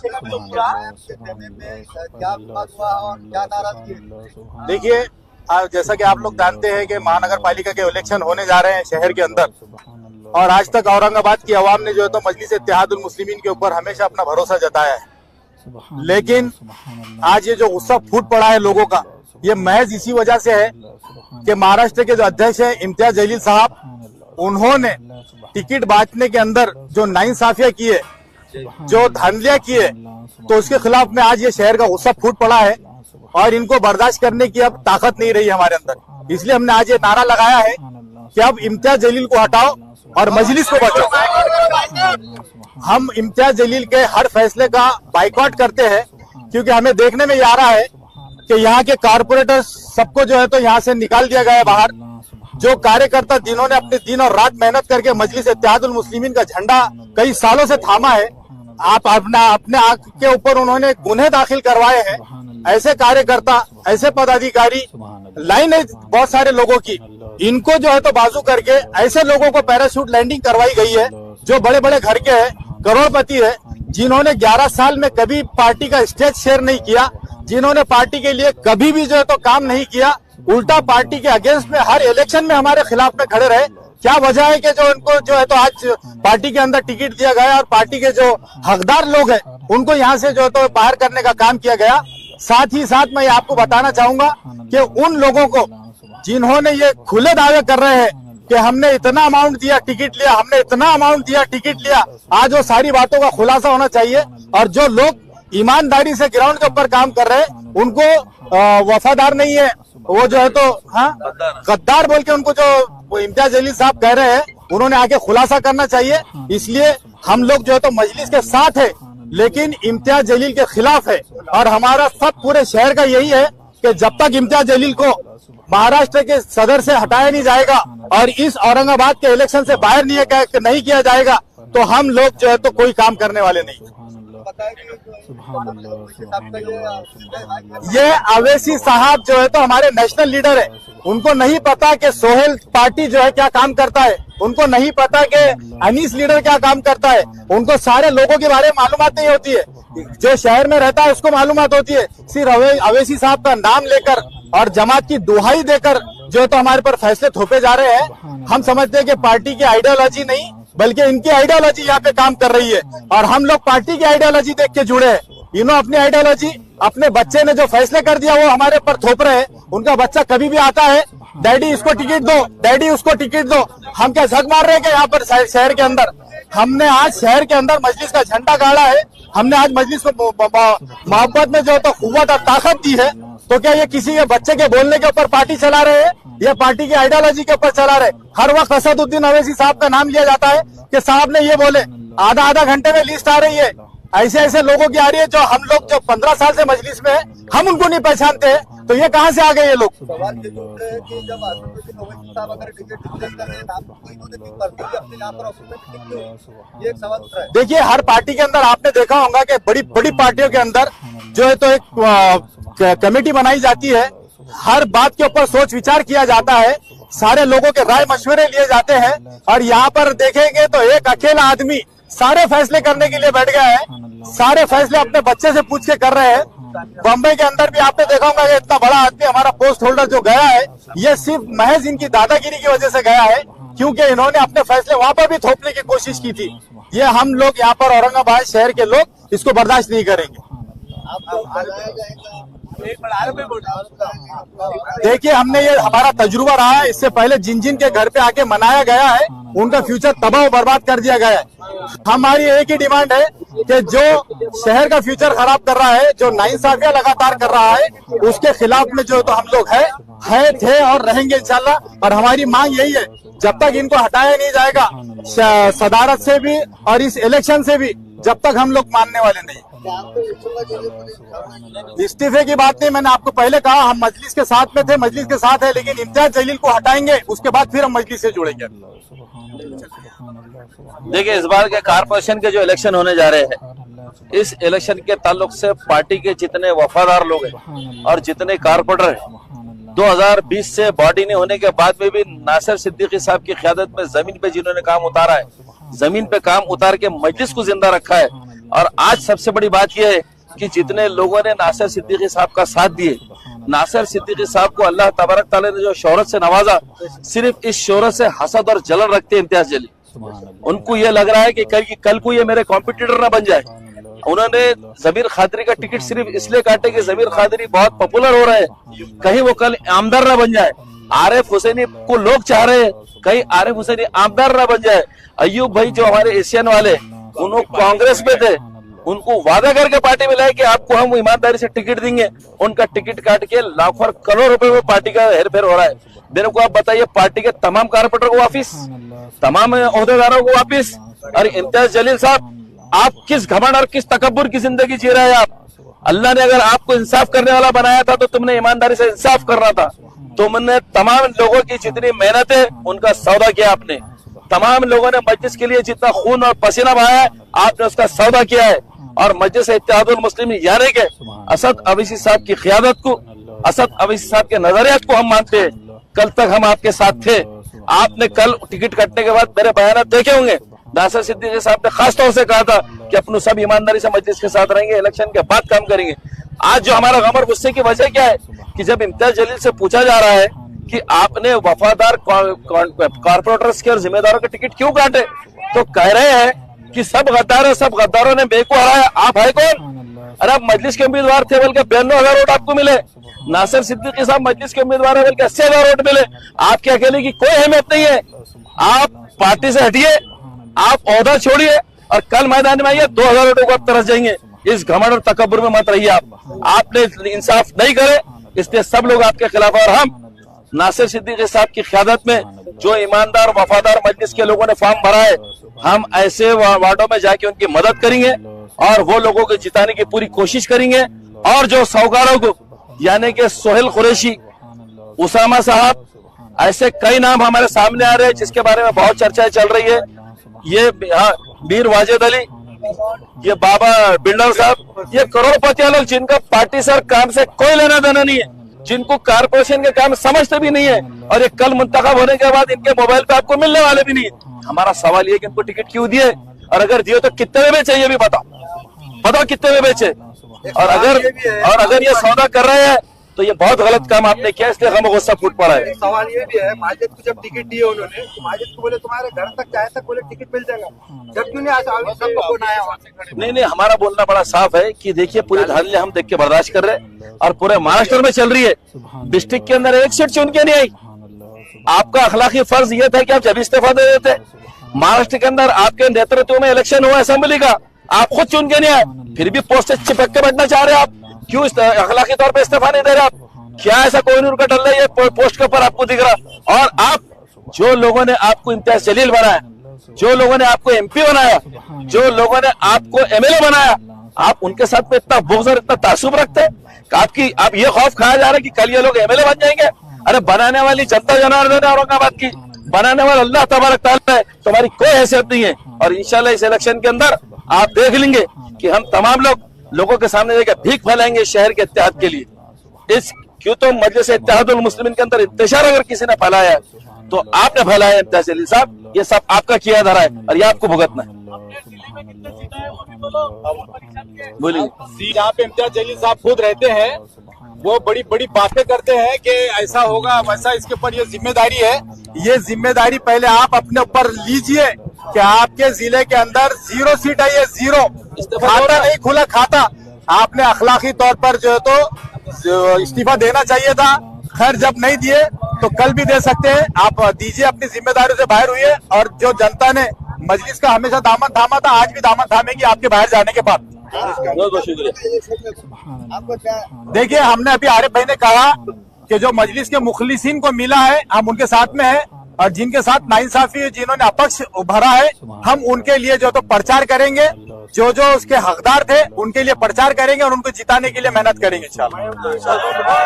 देखा भी लोग पूरा क्या बात हुआ और क्या नाराजगी है? देखिए, जैसा कि आप लोग जानते हैं कि महानगर पालिका के इलेक्शन होने जा रहे हैं शहर के अंदर, और आज तक औरंगाबाद की आवाम ने जो है तो मजलिस इत्तेहादुल मुस्लिमीन के ऊपर हमेशा अपना भरोसा जताया है। लेकिन आज ये जो गुस्सा फूट पड़ा है लोगों का, ये महज इसी वजह से है कि महाराष्ट्र के जो अध्यक्ष हैं इम्तियाज जलील साहब, उन्होंने टिकट बांटने के अंदर जो नाइंसाफियां की है, जो धांधलियां की है, तो उसके खिलाफ में आज ये शहर का गुस्सा फूट पड़ा है और इनको बर्दाश्त करने की अब ताकत नहीं रही हमारे अंदर। इसलिए हमने आज ये नारा लगाया है कि अब इम्तियाज जलील को हटाओ और मजलिस को बचाओ। हम इम्तियाज जलील के हर फैसले का बाइकआउट करते हैं, क्योंकि हमें देखने में ये आ रहा है कि यहाँ के कारपोरेटर्स सबको जो है तो यहाँ से निकाल दिया गया है बाहर। जो कार्यकर्ता जिन्होंने अपने दिन और रात मेहनत करके मजलिस इत्तेहादुल मुस्लिमीन का झंडा कई सालों से थामा है, आप अपने आंख के ऊपर उन्होंने गुन्हे दाखिल करवाए हैं। ऐसे कार्यकर्ता, ऐसे पदाधिकारी, लाइन है बहुत सारे लोगों की, इनको जो है तो बाजू करके ऐसे लोगों को पैराशूट लैंडिंग करवाई गई है जो बड़े बड़े घर के हैं, करोड़पति है, जिन्होंने 11 साल में कभी पार्टी का स्टेज शेयर नहीं किया, जिन्होंने पार्टी के लिए कभी भी जो है तो काम नहीं किया, उल्टा पार्टी के अगेंस्ट में हर इलेक्शन में हमारे खिलाफ में खड़े रहे। क्या वजह है कि जो इनको जो है तो आज पार्टी के अंदर टिकट दिया गया और पार्टी के जो हकदार लोग हैं उनको यहाँ से जो है तो बाहर करने का काम किया गया। साथ ही साथ मैं आपको बताना चाहूंगा कि उन लोगों को जिन्होंने ये खुले दावे कर रहे हैं कि हमने इतना अमाउंट दिया टिकट लिया, हमने इतना अमाउंट दिया टिकट लिया, आज वो सारी बातों का खुलासा होना चाहिए। और जो लोग ईमानदारी से ग्राउंड के ऊपर काम कर रहे हैं उनको वफादार नहीं है, वो जो है तो गद्दार बोल के उनको जो इम्तियाज जलील साहब कह रहे हैं, उन्होंने आके खुलासा करना चाहिए। इसलिए हम लोग जो है तो मजलिस के साथ है, लेकिन इम्तियाज जलील के खिलाफ है। और हमारा सब पूरे शहर का यही है कि जब तक इम्तियाज जलील को महाराष्ट्र के सदर से हटाया नहीं जाएगा और इस औरंगाबाद के इलेक्शन से बाहर नहीं किया जाएगा, तो हम लोग जो है तो कोई काम करने वाले नहीं। ये अवैसी साहब जो है तो हमारे नेशनल लीडर है, उनको नहीं पता कि सोहेल पार्टी जो है क्या काम करता है, उनको नहीं पता कि अनीस लीडर क्या काम करता है, उनको सारे लोगों के बारे में मालूमात नहीं होती है। जो शहर में रहता है उसको मालूमात होती है। सिर्फ अवैसी साहब का नाम लेकर और जमात की दुहाई देकर जो है तो हमारे पर फैसले थोपे जा रहे हैं। हम समझते हैं कि पार्टी की आइडियोलॉजी नहीं बल्कि इनकी आइडियोलॉजी यहाँ पे काम कर रही है, और हम लोग पार्टी की आइडियोलॉजी देख के जुड़े हैं। इन्हों अपनी आइडियोलॉजी, अपने बच्चे ने जो फैसले कर दिया वो हमारे पर थोप रहे हैं। उनका बच्चा कभी भी आता है, डैडी इसको टिकट दो, डैडी उसको टिकट दो। हम क्या झक मार रहे हैं यहाँ पर शहर के अंदर? हमने आज शहर के अंदर मजलिस का झंडा गाड़ा है, हमने आज मजलिस को मोहब्बत में जो है तो कुव्वत और ताकत दी है। तो क्या ये किसी के बच्चे के बोलने के ऊपर पार्टी चला रहे हैं? ये पार्टी की आइडियोलॉजी के ऊपर चला रहे? हर वक्त असदुद्दीन अवैसी साहब का नाम लिया जाता है कि साहब ने ये बोले, आधा घंटे में लिस्ट आ रही है। ऐसे ऐसे लोगों की आ रही है जो हम लोग जो 15 साल से मजलिस में है, हम उनको नहीं पहचानते हैं। तो ये कहाँ से आ गए ये लोग? सवाल ये उठ रहे हैं कि जब असदुद्दीन अवैसी साहब अगर टिकट डिक्लेयर कर रहे हैं, आपको इन्होंने भी भर्ती अपने यहाँ पर ऑफिस में टिकट क्यों? ये एक सवाल उठ रहा है। देखिए, हर पार्टी के अंदर आपने देखा होगा कि बड़ी बड़ी पार्टियों के अंदर जो है तो एक कमेटी बनाई जाती है, हर बात के ऊपर सोच विचार किया जाता है, सारे लोगों के राय मशवरे लिए जाते हैं। और यहाँ पर देखेंगे तो एक अकेला आदमी सारे फैसले करने के लिए बैठ गया है, सारे फैसले अपने बच्चे से पूछ के कर रहे हैं। बम्बई के अंदर भी आपने देखा होगा कि इतना बड़ा आदमी हमारा पोस्ट होल्डर जो गया है, ये सिर्फ महज इनकी दादागिरी की वजह से गया है, क्योंकि इन्होंने अपने फैसले वहां पर भी थोपने की कोशिश की थी। ये हम लोग यहाँ पर औरंगाबाद शहर के लोग इसको बर्दाश्त नहीं करेंगे। देखिए, हमने ये हमारा तजुर्बा रहा है, इससे पहले जिन जिन के घर पे आके मनाया गया है उनका फ्यूचर तबाह बर्बाद कर दिया गया है। हमारी एक ही डिमांड है कि जो शहर का फ्यूचर खराब कर रहा है, जो नाइंसाफियां लगातार कर रहा है, उसके खिलाफ में जो तो हम लोग है थे और रहेंगे इंशाल्लाह। और हमारी मांग यही है, जब तक इनको हटाया नहीं जाएगा सदारत से भी और इस इलेक्शन से भी, जब तक हम लोग मानने वाले नहीं। इस्तीफे की बात नहीं, मैंने आपको पहले कहा हम मजलिस के साथ में थे, मजलिस के साथ है, लेकिन इम्तियाज जलील को हटाएंगे उसके बाद फिर हम मजलिस से जुड़ेंगे। देखिए, इस बार के कारपोरेशन के जो इलेक्शन होने जा रहे हैं, इस इलेक्शन के ताल्लुक से पार्टी के जितने वफादार लोग हैं और जितने कारपोरेटर हैं, 2020 से बॉडी नहीं होने के बाद में भी नासिर सिद्दीकी साहब की क़यादत में जमीन पे जिन्होंने काम उतारा है, जमीन पे काम उतार के मजलिस को जिंदा रखा है और आज सबसे बड़ी बात यह है कि जितने लोगों ने नासिर सिद्दीकी साहब का साथ दिए, नासिर सिद्दीकी साहब को अल्लाह तबारक तआला ने जो शोहरत से नवाजा, सिर्फ इस शोहरत से हसद और जलन रखते हैं इम्तियाज जलील। उनको ये लग रहा है कि कल को ये मेरे कॉम्पिटिटर ना बन जाए। उन्होंने जमीर खादरी का टिकट सिर्फ इसलिए काटे कि जमीर खादरी बहुत पॉपुलर हो रहे हैं, कहीं वो कल आमदार ना बन जाए। आरिफ हुसैनी को लोग चाह रहे हैं, कहीं आरिफ हुसैनी आमदार ना बन जाए। अयूब भाई जो हमारे एशियन वाले, उन्होंने कांग्रेस में थे, उनको वादा करके पार्टी में लाए कि आपको हम ईमानदारी से टिकट देंगे। उनका टिकट काट के लाखों करोड़ रुपए में पार्टी का हेरफेर हो रहा है। मेरे को आप बताइए, पार्टी के तमाम कारपोरेटर को वापिस, तमाम ओहदेदारों को वापिस। और इम्तियाज जलील साहब, आप किस घमंड और किस तकब्बुर की जिंदगी जी रहे हैं आप? अल्लाह ने अगर आपको इंसाफ करने वाला बनाया था तो तुमने ईमानदारी से इंसाफ करना था। तुमने तमाम लोगों की जितनी मेहनत है उनका सौदा किया आपने। तमाम लोगों ने मस्जिद के लिए जितना खून और पसीना बहाया है, आपने उसका सौदा किया है। और मस्जिद इत्तेहादुल मुस्लिमीन यानी के असद अवैसी साहब की क़ियादत को, असद अवैसी साहब के नजरियात को हम मानते हैं। कल तक हम आपके साथ थे। आपने कल टिकट कटने के बाद मेरे बयान देखे होंगे, नासिर सिद्दीकी साहब ने खास तौर से कहा था कि अपने सब ईमानदारी से मस्जिद के साथ रहेंगे, इलेक्शन के बाद काम करेंगे। आज जो हमारा गम और गुस्से की वजह क्या है कि जब इम्तियाज जलील से पूछा जा रहा है कि आपने वफादार कॉर्पोरेटर्स के और जिम्मेदारों के टिकट क्यों काटे, तो कह रहे हैं कि सब गद्दार है, सब गद्दारों ने बेको हराया। आप है कौन? अरे आप मजलिस के उम्मीदवार थे, बल्कि 92,000 वोट आपको मिले। नासिर सिद्दीकी साहब मजलिस के उम्मीदवार है, बल्कि 80,000 वोट मिले। आपके अकेले की कोई अहमियत नहीं है। आप पार्टी से हटिए, आप ओहदा छोड़िए और कल मैदान में आइए, 2,000 वोटों को आप तरस जाएंगे। इस घमंड और तकब्बुर में मत रहिए आप। आपने इंसाफ नहीं करे, इसलिए सब लोग आपके खिलाफ। और हम नासिर सिद्दीकी साहब की क़ियादत में जो ईमानदार वफादार मजलिस के लोगों ने फॉर्म भरा है, हम ऐसे वार्डों में जाके उनकी मदद करेंगे और वो लोगों को जिताने की पूरी कोशिश करेंगे। और जो सौगारों को यानी कि सोहेल कुरैशी, उसामा साहब, ऐसे कई नाम हमारे सामने आ रहे हैं जिसके बारे में बहुत चर्चाएं चल रही है। ये मीर वाजिद अली, ये बाबा बिल्डर साहब, ये करोड़पति लोग जिनका पार्टी सर काम से कोई लेना देना नहीं है, जिनको कारपोरेशन के काम समझते भी नहीं है, और ये कल मुंतखब होने के बाद इनके मोबाइल पे आपको मिलने वाले भी नहीं है। हमारा सवाल ये कि इनको टिकट क्यों दिए, और अगर दिए तो कितने में बेचे, ये भी बताओ कितने में बेचे। और अगर ये सौदा कर रहे हैं तो ये बहुत गलत काम आपने किया, इसलिए हमें गुस्सा फूट पड़ा है। सवाल ये भी है, माजिद को जब टिकट दिए उन्होंने, तो माजिद को बोले तुम्हारे घर तक चाहे तक बोले टिकट मिल जाएगा, जब क्यों नहीं सबको बनाया? नहीं, हमारा बोलना बड़ा साफ है कि देखिए पूरी धांधली हम देख के बर्दाश्त कर रहे हैं और पूरे महाराष्ट्र में चल रही है। डिस्ट्रिक्ट के अंदर एक सीट चुन के नहीं आई। आपका अखलाकी फर्ज ये था कि आप जब इस्तीफा दे देते। महाराष्ट्र के अंदर आपके नेतृत्व में इलेक्शन हुआ असेंबली का, आप खुद चुन के नहीं आए, फिर भी पोस्ट चिपक के बैठना चाह रहे हैं आप। क्यों अखलाकी तौर पे इस्तीफा नहीं दे रहे आप? क्या ऐसा कोई नूर का डल रहा है पोस्ट के ऊपर आपको दिख रहा? और आप जो लोगों ने आपको इम्तियाज जलील बनाया, जो लोगों ने आपको एमपी बनाया, जो लोगों ने आपको एमएलए बनाया, आप उनके साथ में इतना बुग़्ज़ और इतना तासुब रखते हैं। आप ये खौफ खाया जा रहा है कि कल ये लोग एमएलए बन जाएंगे। अरे बनाने वाली जनता जनार्दन है औरंगाबाद की, बनाने वाला अल्लाह तबारक तआला है, तुम्हारी कोई हैसियत नहीं है। और इंशाल्लाह इस इलेक्शन के अंदर आप देख लेंगे कि हम तमाम लोगों के सामने जाकर भीख फैलाएंगे शहर के इत्तेहाद के लिए। क्यों तो मजलिस इत्तेहादुल मुस्लिमीन के अंदर इंतशार अगर किसी ने फैलाया है तो आपने फैलाया इम्तियाज जलील साहब, ये सब आपका किया धरा है और ये आपको भुगतना है। बोलिए। जहाँ पे इम्तियाज जलील साहब खुद रहते हैं, वो बड़ी बड़ी बातें करते हैं कि ऐसा होगा वैसा, इसके ऊपर ये जिम्मेदारी है। ये जिम्मेदारी पहले आप अपने ऊपर लीजिए कि आपके जिले के अंदर 0 सीट है, ये 0 खाता नहीं खुला खाता। आपने अखलाकी तौर पर जो है तो इस्तीफा देना चाहिए था। खैर जब नहीं दिए तो कल भी दे सकते हैं, आप दीजिए, अपनी जिम्मेदारियों से बाहर हुई है। और जो जनता ने मजलिस का हमेशा दामन थामा था, आज भी दामन थामेगी आपके बाहर जाने के बाद। बहुत शुक्रिया। देखिए, हमने अभी आरिफ भाई ने कहा कि जो मजलिस के मुखलिसीन को मिला है हम उनके साथ में है, और जिनके साथ नाइंसाफी जिन्होंने अपक्ष उभरा है हम उनके लिए जो तो प्रचार करेंगे, जो उसके हकदार थे उनके लिए प्रचार करेंगे और उनको जिताने के लिए मेहनत करेंगे इंशाल्लाह।